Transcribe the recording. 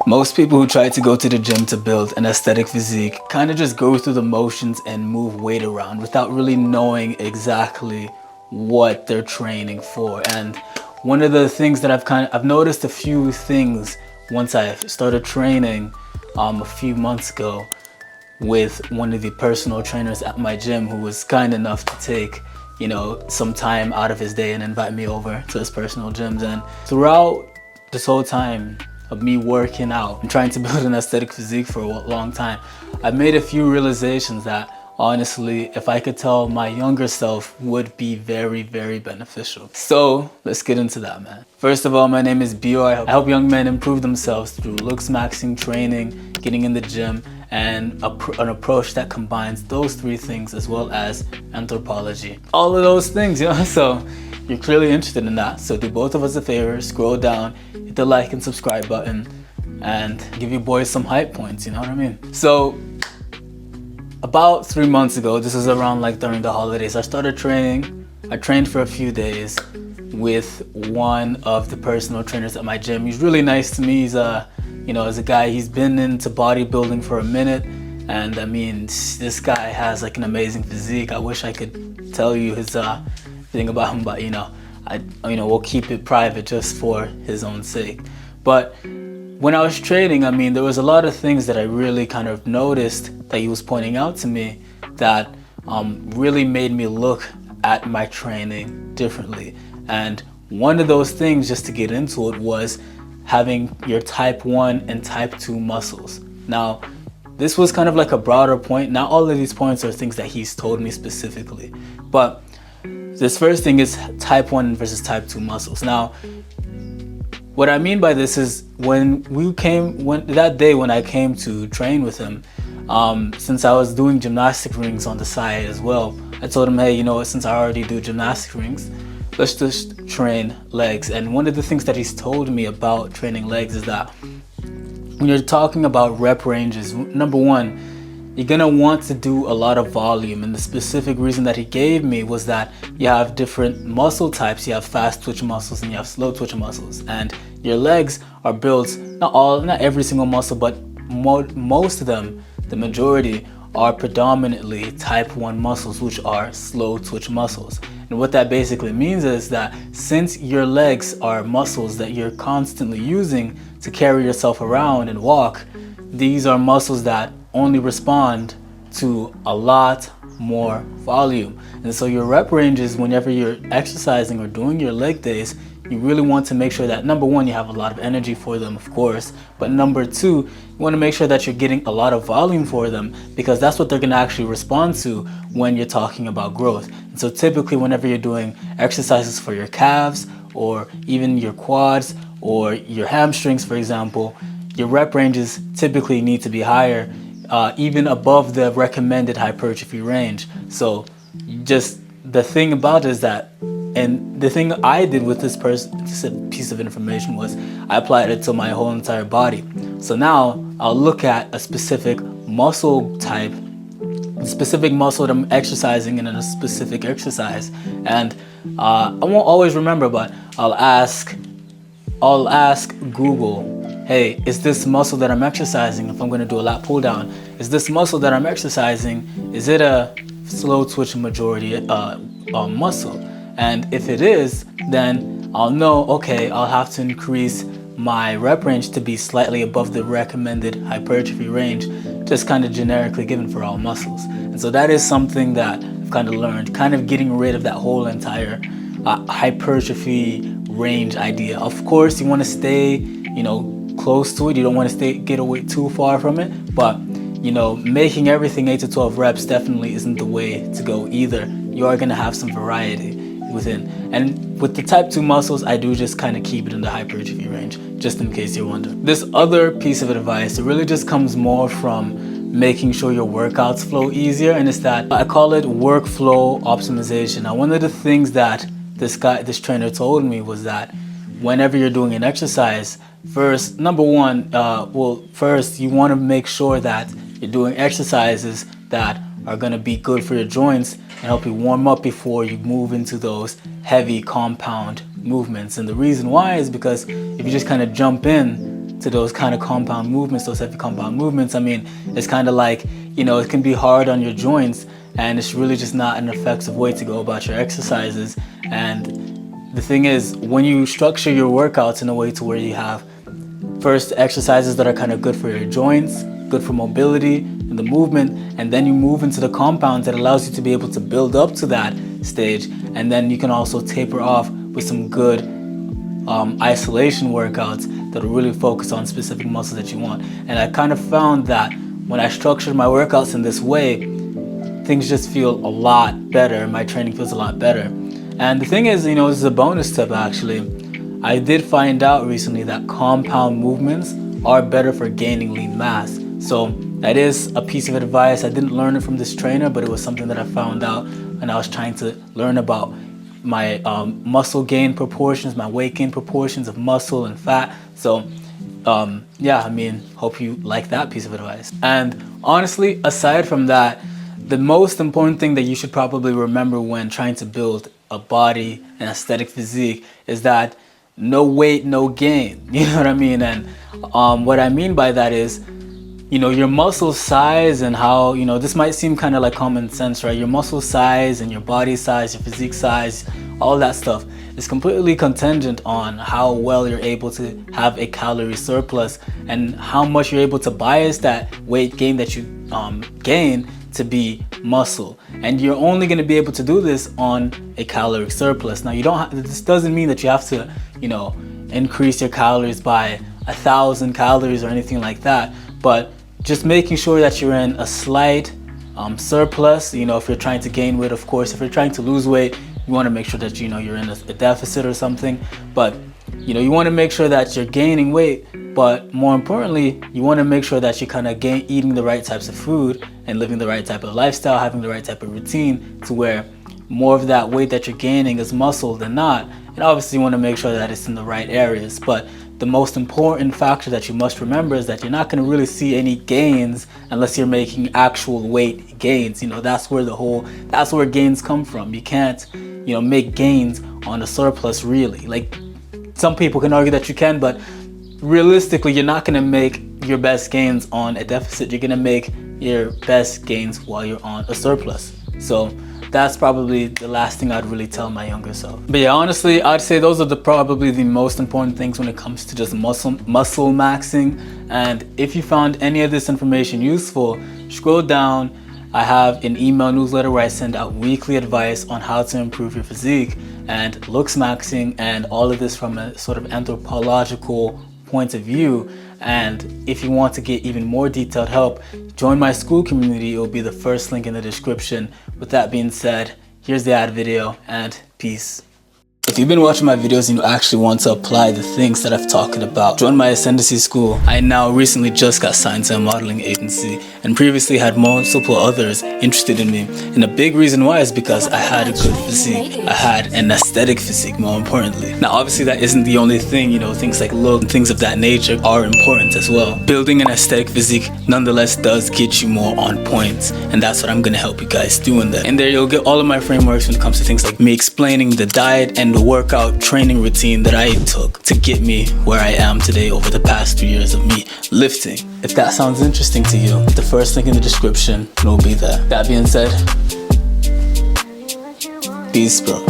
Most people who try to go to the gym to build an aesthetic physique kind of just go through the motions and move weight around without really knowing exactly what they're training for. And one of the things that I've noticed a few things once I started training a few months ago with one of the personal trainers at my gym, who was kind enough to take some time out of his day and invite me over to his personal gyms. And throughout this whole time of me working out and trying to build an aesthetic physique for a long time, I've made a few realizations that honestly, if I could tell my younger self, would be very, very beneficial. So let's get into that, man. First of all, my name is Bio. I help young men improve themselves through MuscleMaxxing training, getting in the gym, and an approach that combines those three things as well as anthropology. All of those things, so you're clearly interested in that. So do both of us a favor, scroll down, hit the like and subscribe button, and give you boys some hype points, you know what I mean? So about 3 months ago, this was around like during the holidays, I started training. I trained for a few days with one of the personal trainers at my gym. He's really nice to me. He's as a guy, he's been into bodybuilding for a minute. And I mean, this guy has like an amazing physique. I wish I could tell you his thing about him, but we'll keep it private just for his own sake. But when I was training, I mean, there was a lot of things that I really kind of noticed that he was pointing out to me that really made me look at my training differently. And one of those things, just to get into it, was having your type 1 and type 2 muscles. Now, this was kind of like a broader point. Not all of these points are things that he's told me specifically, but this first thing is type 1 versus type 2 muscles. Now, what I mean by this is that day when I came to train with him, since I was doing gymnastic rings on the side as well, I told him, hey, since I already do gymnastic rings, let's just train legs. And one of the things that he's told me about training legs is that when you're talking about rep ranges, number one, you're gonna want to do a lot of volume. And the specific reason that he gave me was that you have different muscle types. You have fast twitch muscles and you have slow twitch muscles. And your legs are built, not every single muscle, but most of them, the majority, are predominantly type 1 muscles, which are slow twitch muscles. And what that basically means is that since your legs are muscles that you're constantly using to carry yourself around and walk, these are muscles that only respond to a lot more volume. And so your rep ranges, whenever you're exercising or doing your leg days, you really want to make sure that, number one, you have a lot of energy for them, of course, but number two, you want to make sure that you're getting a lot of volume for them, because that's what they're going to actually respond to when you're talking about growth. And so typically whenever you're doing exercises for your calves or even your quads or your hamstrings, for example, your rep ranges typically need to be higher, even above the recommended hypertrophy range. So just the thing about it is that, and the thing I did with this piece of information was I applied it to my whole entire body. So now I'll look at a specific muscle type, the specific muscle that I'm exercising in a specific exercise, and I won't always remember, but I'll ask Google, hey, is this muscle that I'm exercising, if I'm going to do a lat pull down, is this muscle that I'm exercising, is it a slow twitch majority muscle? And if it is, then I'll know, okay, I'll have to increase my rep range to be slightly above the recommended hypertrophy range, just kind of generically given for all muscles. And so that is something that I've kind of learned, kind of getting rid of that whole entire hypertrophy range idea. Of course, you want to stay, close to it. You don't want to get away too far from it, but making everything 8 to 12 reps definitely isn't the way to go either. You are going to have some variety within. And with the type 2 muscles, I do just kind of keep it in the hypertrophy range, just in case you're wondering. This other piece of advice, it really just comes more from making sure your workouts flow easier, and it's that I call it workflow optimization. Now, one of the things that this trainer told me was that whenever you're doing an exercise, first, number one, first you want to make sure that you're doing exercises that are going to be good for your joints and help you warm up before you move into those heavy compound movements. And the reason why is because if you just kind of jump in to those kind of compound movements, those heavy compound movements, I mean, it's kind of like, you know, it can be hard on your joints, and it's really just not an effective way to go about your exercises. And the thing is, when you structure your workouts in a way to where you have first exercises that are kind of good for your joints, good for mobility and the movement, and then you move into the compounds that allows you to be able to build up to that stage, and then you can also taper off with some good isolation workouts that will really focus on specific muscles that you want. And I kind of found that when I structured my workouts in this way, things just feel a lot better. My training feels a lot better. And the thing is, you know, this is a bonus tip actually. I did find out recently that compound movements are better for gaining lean mass. So that is a piece of advice. I didn't learn it from this trainer, but it was something that I found out when I was trying to learn about my muscle gain proportions, my weight gain proportions of muscle and fat. So yeah, I mean, hope you like that piece of advice. And honestly, aside from that, the most important thing that you should probably remember when trying to build a body, an aesthetic physique, is that no weight, no gain. You know what I mean? And what I mean by that is, you know, your muscle size and how, you know, this might seem kind of like common sense, right? Your muscle size and your body size, your physique size, all that stuff is completely contingent on how well you're able to have a calorie surplus and how much you're able to bias that weight gain that you gain to be muscle. And you're only going to be able to do this on a calorie surplus. Now, this doesn't mean that you have to, you know, increase your calories by 1,000 calories or anything like that, but just making sure that you're in a slight surplus. You know, if you're trying to gain weight, of course. If you're trying to lose weight, you want to make sure that, you know, you're in a deficit or something. But, you know, you want to make sure that you're gaining weight, but more importantly, you want to make sure that you're kind of eating the right types of food and living the right type of lifestyle, having the right type of routine, to where more of that weight that you're gaining is muscle than not. And obviously you want to make sure that it's in the right areas. But the most important factor that you must remember is that you're not going to really see any gains unless you're making actual weight gains. You know, that's where gains come from. You can't, you know, make gains on a surplus really. Like, some people can argue that you can, but realistically, you're not going to make your best gains on a deficit. You're going to make your best gains while you're on a surplus. So that's probably the last thing I'd really tell my younger self. But yeah, honestly, I'd say those are probably the most important things when it comes to just muscle maxing. And if you found any of this information useful, scroll down. I have an email newsletter where I send out weekly advice on how to improve your physique and looks maxing, and all of this from a sort of anthropological point of view. And if you want to get even more detailed help, join my school community. It will be the first link in the description. With that being said, here's the ad video, and peace. If you've been watching my videos and you actually want to apply the things that I've talked about, join my Ascendancy School. I now recently just got signed to a modeling agency and previously had multiple others interested in me. And a big reason why is because I had a good physique. I had an aesthetic physique, more importantly. Now, obviously that isn't the only thing, you know, things like look and things of that nature are important as well. Building an aesthetic physique nonetheless does get you more on point. And that's what I'm going to help you guys do in there. And there you'll get all of my frameworks when it comes to things like me explaining the diet and the workout training routine that I took to get me where I am today over the past 3 years of me lifting. If that sounds interesting to you, the first link in the description will be there. That being said, peace, bro.